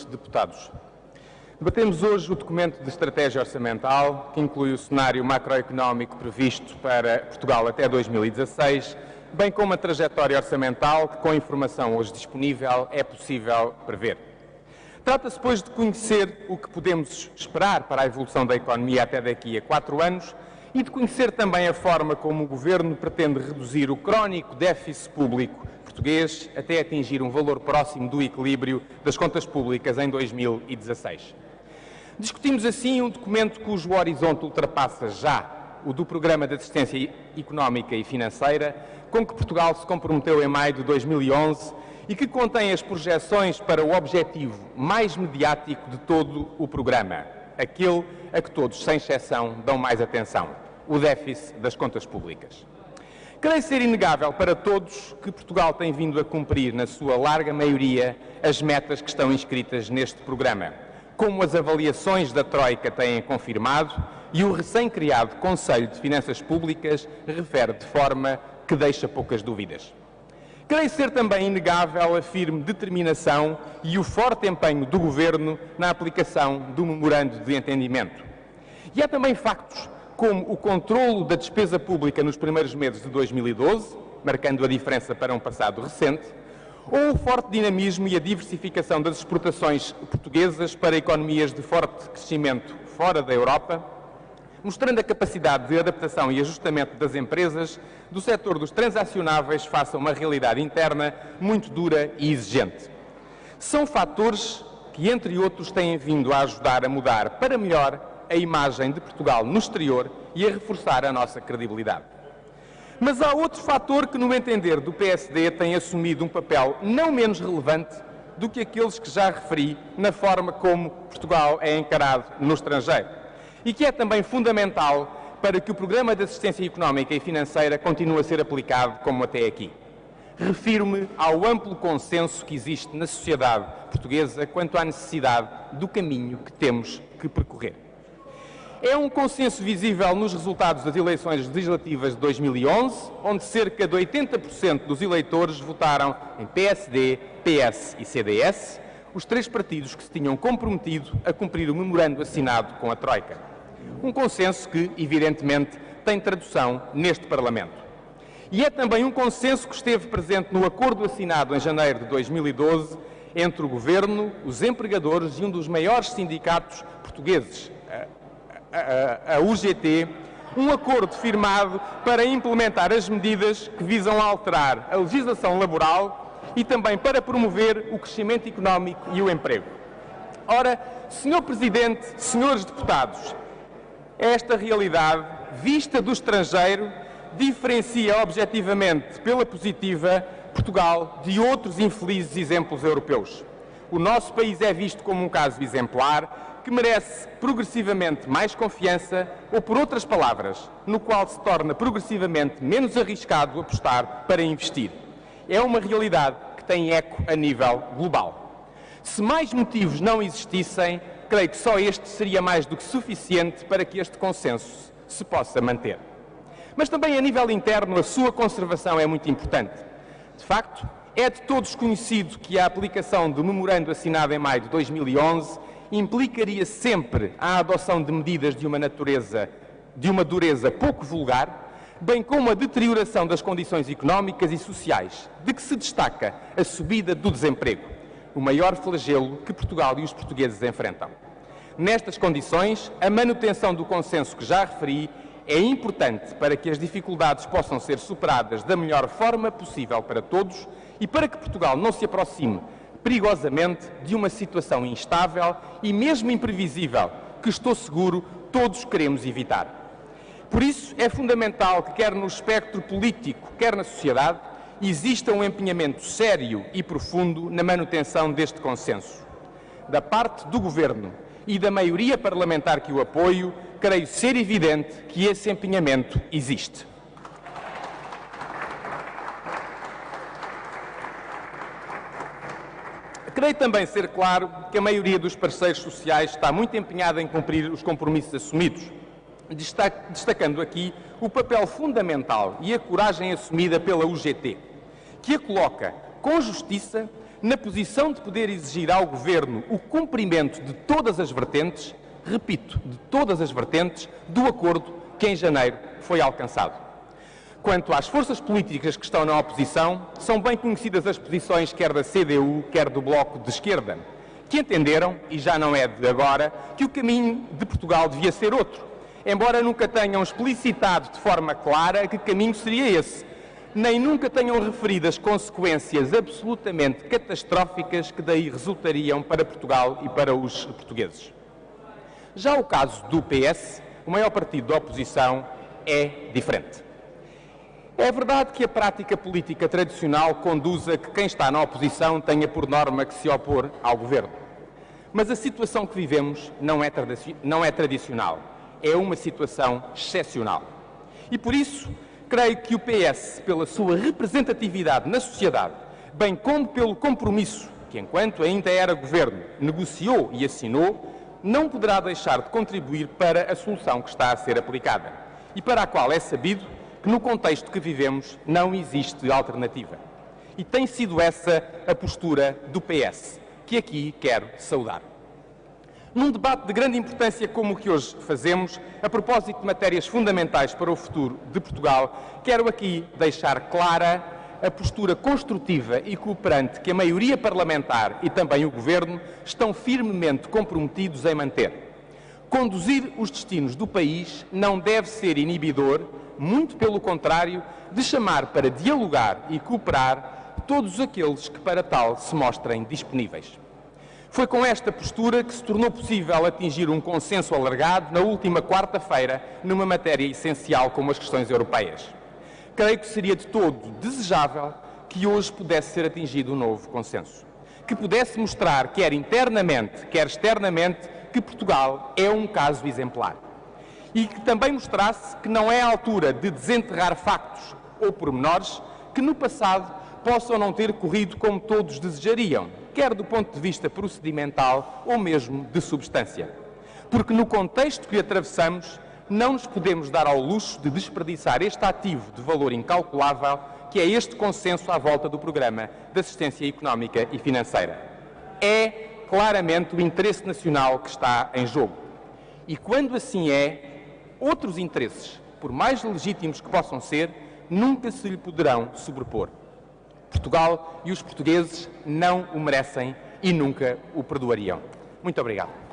deputados. Debatemos hoje o documento de estratégia orçamental, que inclui o cenário macroeconómico previsto para Portugal até 2016, bem como a trajetória orçamental que, com a informação hoje disponível, é possível prever. Trata-se, pois, de conhecer o que podemos esperar para a evolução da economia até daqui a 4 anos e de conhecer também a forma como o Governo pretende reduzir o crónico déficit público português até atingir um valor próximo do equilíbrio das contas públicas em 2016. Discutimos assim um documento cujo horizonte ultrapassa já o do Programa de Assistência Económica e Financeira, com que Portugal se comprometeu em maio de 2011 e que contém as projeções para o objetivo mais mediático de todo o programa, aquele a que todos, sem exceção, dão mais atenção, o déficit das contas públicas. Creio ser inegável para todos que Portugal tem vindo a cumprir, na sua larga maioria, as metas que estão inscritas neste programa, como as avaliações da Troika têm confirmado e o recém-criado Conselho de Finanças Públicas refere de forma que deixa poucas dúvidas. Creio ser também inegável a firme determinação e o forte empenho do Governo na aplicação do Memorando de Entendimento. E há também factos como o controlo da despesa pública nos primeiros meses de 2012, marcando a diferença para um passado recente, ou o forte dinamismo e a diversificação das exportações portuguesas para economias de forte crescimento fora da Europa, mostrando a capacidade de adaptação e ajustamento das empresas do setor dos transacionáveis face a uma realidade interna muito dura e exigente. São fatores que, entre outros, têm vindo a ajudar a mudar para melhor a imagem de Portugal no exterior e a reforçar a nossa credibilidade. Mas há outro fator que, no entender do PSD, tem assumido um papel não menos relevante do que aqueles que já referi na forma como Portugal é encarado no estrangeiro e que é também fundamental para que o Programa de Assistência Económica e Financeira continue a ser aplicado como até aqui. Refiro-me ao amplo consenso que existe na sociedade portuguesa quanto à necessidade do caminho que temos que percorrer. É um consenso visível nos resultados das eleições legislativas de 2011, onde cerca de 80% dos eleitores votaram em PSD, PS e CDS, os 3 partidos que se tinham comprometido a cumprir o memorando assinado com a Troika. Um consenso que, evidentemente, tem tradução neste Parlamento. E é também um consenso que esteve presente no acordo assinado em janeiro de 2012 entre o Governo, os empregadores e um dos maiores sindicatos portugueses, a UGT, um acordo firmado para implementar as medidas que visam alterar a legislação laboral e também para promover o crescimento económico e o emprego. Ora, Sr. Presidente, senhores deputados, esta realidade, vista do estrangeiro, diferencia objetivamente, pela positiva, Portugal de outros infelizes exemplos europeus. O nosso país é visto como um caso exemplar que merece progressivamente mais confiança ou, por outras palavras, no qual se torna progressivamente menos arriscado apostar para investir. É uma realidade que tem eco a nível global. Se mais motivos não existissem, creio que só este seria mais do que suficiente para que este consenso se possa manter. Mas também a nível interno a sua conservação é muito importante. De facto, é de todos conhecido que a aplicação do memorando assinado em maio de 2011 implicaria sempre a adoção de medidas de uma dureza pouco vulgar, bem como a deterioração das condições económicas e sociais, de que se destaca a subida do desemprego, o maior flagelo que Portugal e os portugueses enfrentam. Nestas condições, a manutenção do consenso que já referi é importante para que as dificuldades possam ser superadas da melhor forma possível para todos e para que Portugal não se aproxime perigosamente de uma situação instável e mesmo imprevisível que, estou seguro, todos queremos evitar. Por isso, é fundamental que, quer no espectro político, quer na sociedade, exista um empenhamento sério e profundo na manutenção deste consenso. Da parte do Governo e da maioria parlamentar que o apoio, creio ser evidente que esse empenhamento existe. Creio também ser claro que a maioria dos parceiros sociais está muito empenhada em cumprir os compromissos assumidos, destacando aqui o papel fundamental e a coragem assumida pela UGT, que a coloca com justiça na posição de poder exigir ao Governo o cumprimento de todas as vertentes, repito, de todas as vertentes, do acordo que em janeiro foi alcançado. Quanto às forças políticas que estão na oposição, são bem conhecidas as posições quer da CDU, quer do Bloco de Esquerda, que entenderam, e já não é de agora, que o caminho de Portugal devia ser outro, embora nunca tenham explicitado de forma clara que caminho seria esse, nem nunca tenham referido as consequências absolutamente catastróficas que daí resultariam para Portugal e para os portugueses. Já o caso do PS, o maior partido da oposição, é diferente. É verdade que a prática política tradicional conduz a que quem está na oposição tenha por norma que se opor ao Governo. Mas a situação que vivemos não é tradicional, é uma situação excepcional. E por isso, creio que o PS, pela sua representatividade na sociedade, bem como pelo compromisso que, enquanto ainda era Governo, negociou e assinou, não poderá deixar de contribuir para a solução que está a ser aplicada e para a qual é sabido que no contexto que vivemos não existe alternativa. E tem sido essa a postura do PS, que aqui quero saudar. Num debate de grande importância como o que hoje fazemos, a propósito de matérias fundamentais para o futuro de Portugal, quero aqui deixar clara a postura construtiva e cooperante que a maioria parlamentar e também o Governo estão firmemente comprometidos em manter. Conduzir os destinos do país não deve ser inibidor, muito pelo contrário, de chamar para dialogar e cooperar todos aqueles que para tal se mostrem disponíveis. Foi com esta postura que se tornou possível atingir um consenso alargado na última quarta-feira numa matéria essencial como as questões europeias. Creio que seria de todo desejável que hoje pudesse ser atingido um novo consenso, que pudesse mostrar, quer internamente, quer externamente, que Portugal é um caso exemplar. E que também mostrasse que não é a altura de desenterrar factos ou pormenores que no passado possam não ter corrido como todos desejariam, quer do ponto de vista procedimental ou mesmo de substância. Porque no contexto que atravessamos, não nos podemos dar ao luxo de desperdiçar este ativo de valor incalculável que é este consenso à volta do Programa de Assistência Económica e Financeira. É claramente o interesse nacional que está em jogo. E quando assim é, outros interesses, por mais legítimos que possam ser, nunca se lhe poderão sobrepor. Portugal e os portugueses não o merecem e nunca o perdoariam. Muito obrigado.